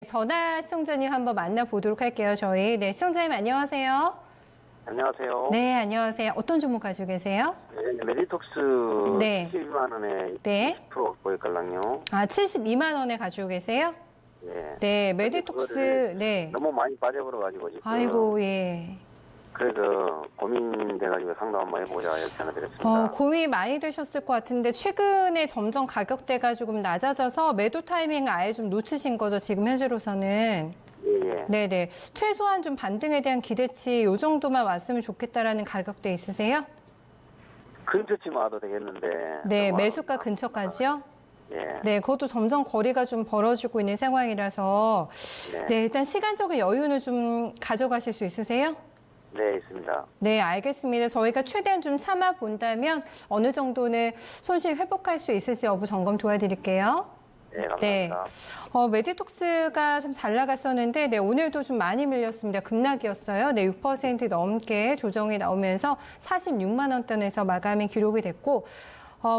전화 시청자님 한번 만나보도록 할게요. 저희. 네, 시청자님 안녕하세요. 안녕하세요. 네, 안녕하세요. 어떤 종목 가지고 계세요? 네, 메디톡스 네. 72만 원에 네. 20% 보일걸랑요. 아, 72만 원에 가지고 계세요? 예. 네, 메디톡스, 네. 너무 많이 빠져버려가지고 지금. 아이고, 예. 그래서 고민돼가지고 상담 한번 해보자 이렇게 전화드렸습니다. 고민 많이 되셨을 것 같은데, 최근에 점점 가격대가 조금 낮아져서 매도 타이밍을 아예 좀 놓치신 거죠, 지금 현재로서는. 예. 네네. 최소한 좀 반등에 대한 기대치 요 정도만 왔으면 좋겠다라는 가격대 있으세요? 근처쯤 와도 되겠는데. 네, 너무 매수가 근처까지요? 예. 네, 그것도 점점 거리가 좀 벌어지고 있는 상황이라서 네, 일단 시간적인 여유는 좀 가져가실 수 있으세요? 네, 있습니다. 네, 알겠습니다. 저희가 최대한 좀 참아 본다면 어느 정도는 손실 회복할 수 있을지 여부 점검 도와드릴게요. 네, 감사합니다. 네. 메디톡스가 좀 잘 나갔었는데, 네, 오늘도 좀 많이 밀렸습니다. 급락이었어요. 네, 6% 넘게 조정이 나오면서 46만 원대에서 마감이 기록이 됐고,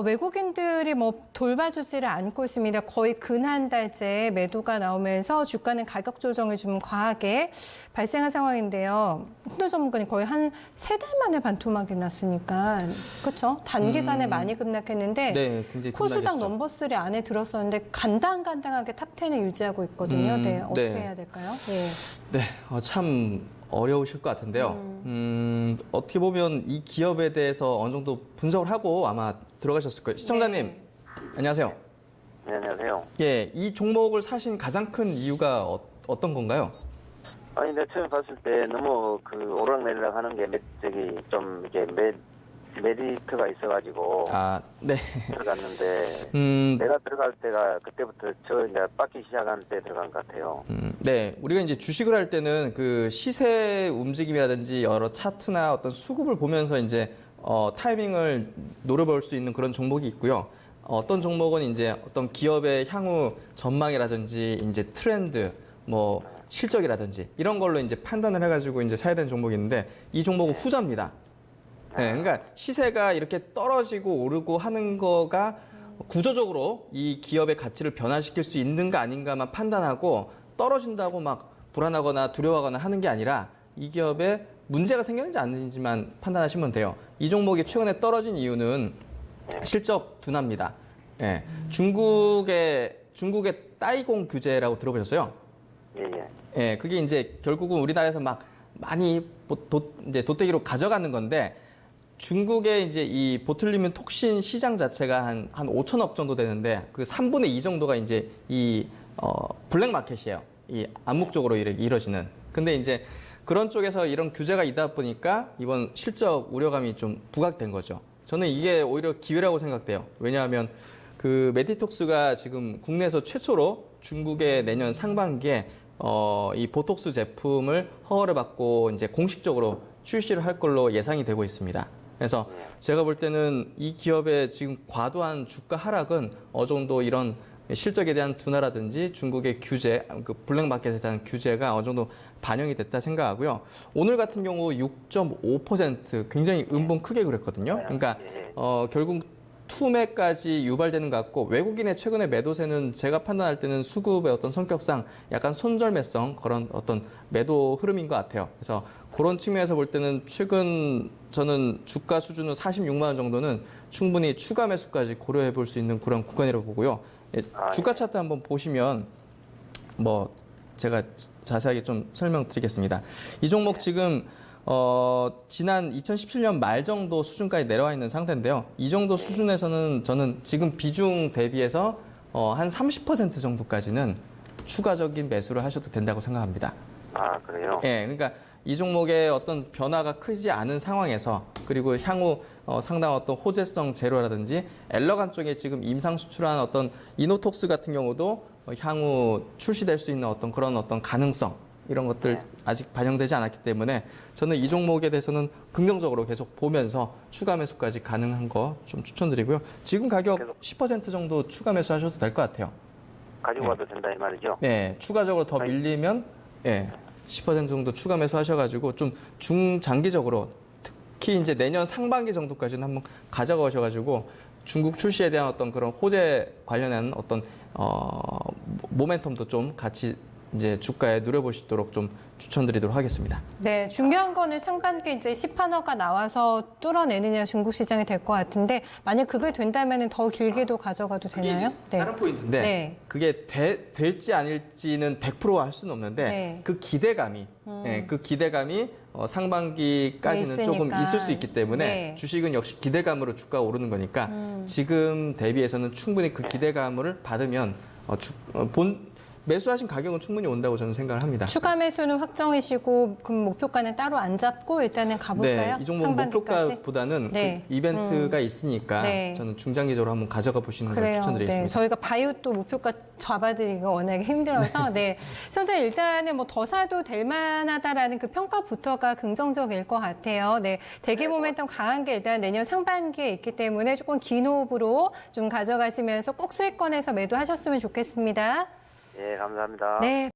외국인들이 뭐 돌봐주지를 않고 있습니다. 거의 근 한 달째 매도가 나오면서 주가는 가격 조정이 좀 과하게 발생한 상황인데요. 홍도 전문가님 거의 한 3달 만에 반토막이 났으니까 그렇죠? 단기간에 많이 급락했는데 네, 굉장히 코스닥 급락했죠. 넘버3 안에 들었었는데 간당간당하게 탑10을 유지하고 있거든요. 네, 어떻게 네. 해야 될까요? 네. 네, 참 어려우실 것 같은데요. 어떻게 보면 이 기업에 대해서 어느 정도 분석을 하고 아마 들어가셨을 거예요. 시청자님, 네. 안녕하세요. 네, 안녕하세요. 예, 이 종목을 사신 가장 큰 이유가 어떤 건가요? 아니, 내가 처음 봤을 때 너무 그 오락내리락 하는 게 좀 이렇게 메리트가 있어가지고 아, 네. 들어갔는데 내가 들어갈 때가 그때부터 저 이제 빠기 시작한 때 들어간 것 같아요. 네, 우리가 이제 주식을 할 때는 그 시세 움직임이라든지 여러 차트나 어떤 수급을 보면서 이제 타이밍을 노려볼 수 있는 그런 종목이 있고요. 어떤 종목은 이제 어떤 기업의 향후 전망이라든지 이제 트렌드, 뭐 실적이라든지 이런 걸로 이제 판단을 해가지고 이제 사야 되는 종목이 있는데 이 종목은 후자입니다. 네, 그러니까 시세가 이렇게 떨어지고 오르고 하는 거가 구조적으로 이 기업의 가치를 변화시킬 수 있는가 아닌가만 판단하고 떨어진다고 막 불안하거나 두려워하거나 하는 게 아니라 이 기업에 문제가 생겼는지 아닌지만 판단하시면 돼요. 이 종목이 최근에 떨어진 이유는 실적 둔화입니다. 예, 중국의 따이공 규제라고 들어보셨어요? 예, 예. 예, 그게 이제 결국은 우리나라에서 막 많이 이제 돗대기로 가져가는 건데 중국의 이제 이 보툴리뮴 톡신 시장 자체가 한 5천억 정도 되는데 그 3분의 2 정도가 이제 이 블랙 마켓이에요. 이 암묵적으로 이루어지는. 근데 이제 그런 쪽에서 이런 규제가 있다 보니까 이번 실적 우려감이 좀 부각된 거죠. 저는 이게 오히려 기회라고 생각돼요. 왜냐하면 그 메디톡스가 지금 국내에서 최초로 중국의 내년 상반기에 이 보톡스 제품을 허가를 받고 이제 공식적으로 출시를 할 걸로 예상이 되고 있습니다. 그래서 제가 볼 때는 이 기업의 지금 과도한 주가 하락은 어느 정도 이런 실적에 대한 둔화라든지 중국의 규제, 그 블랙마켓에 대한 규제가 어느 정도 반영이 됐다 생각하고요. 오늘 같은 경우 6.5% 굉장히 음봉 크게 그랬거든요. 그러니까 결국 투매까지 유발되는 것 같고 외국인의 최근의 매도세는 제가 판단할 때는 수급의 어떤 성격상 약간 손절매성 그런 어떤 매도 흐름인 것 같아요. 그래서 그런 측면에서 볼 때는 최근 저는 주가 수준은 46만 원 정도는 충분히 추가 매수까지 고려해 볼 수 있는 그런 구간이라고 보고요. 예, 주가 차트 한번 보시면 뭐 제가 자세하게 좀 설명드리겠습니다. 이 종목 지금 지난 2017년 말 정도 수준까지 내려와 있는 상태인데요. 이 정도 수준에서는 저는 지금 비중 대비해서 한 30% 정도까지는 추가적인 매수를 하셔도 된다고 생각합니다. 아, 그래요? 예, 그러니까 이 종목의 어떤 변화가 크지 않은 상황에서 그리고 향후 상당한 어떤 호재성 제로라든지 엘러간 쪽에 지금 임상 수출한 어떤 이노톡스 같은 경우도 향후 출시될 수 있는 어떤 그런 어떤 가능성 이런 것들 아직 반영되지 않았기 때문에 저는 이 종목에 대해서는 긍정적으로 계속 보면서 추가 매수까지 가능한 거 좀 추천드리고요. 지금 가격 10% 정도 추가 매수하셔도 될 것 같아요. 가지고 와도 된다 이 말이죠? 네, 추가적으로 더 밀리면 10% 정도 추가 매수하셔가지고 좀 중장기적으로 특히 이제 내년 상반기 정도까지는 한번 가져가셔가지고 중국 출시에 대한 어떤 그런 호재 관련한 어떤 모멘텀도 좀 같이 이제 주가에 누려보시도록 좀 추천드리도록 하겠습니다. 네, 중요한 거는 상반기에 이제 시판허가 나와서 뚫어내느냐 중국 시장이 될 것 같은데 만약 그게 된다면 더 길게도 가져가도 되나요? 다른 포인트인데 네. 그게 될지 아닐지는 100%할 수는 없는데 네. 그 기대감이 그 기대감이 상반기까지는 네, 조금 있으니까. 있을 수 있기 때문에 네. 주식은 역시 기대감으로 주가가 오르는 거니까 지금 대비해서는 충분히 그 기대감을 받으면 매수하신 가격은 충분히 온다고 저는 생각을 합니다. 추가 매수는 확정이시고 그럼 목표가는 따로 안 잡고 일단은 가볼까요? 네, 이 종목 상반기까지? 목표가보다는 네. 그 이벤트가 있으니까 네. 저는 중장기적으로 한번 가져가 보시는 걸 그래요. 추천드리겠습니다. 네, 저희가 바이오 또 목표가 잡아드리기가 워낙에 힘들어서 네. 선생님 일단은 뭐 더 사도 될 만하다라는 그 평가부터가 긍정적일 것 같아요. 네, 대기 모멘텀 강한 게 일단 내년 상반기에 있기 때문에 조금 긴 호흡으로 좀 가져가시면서 꼭 수익권에서 매도하셨으면 좋겠습니다. 예, 감사합니다. 네.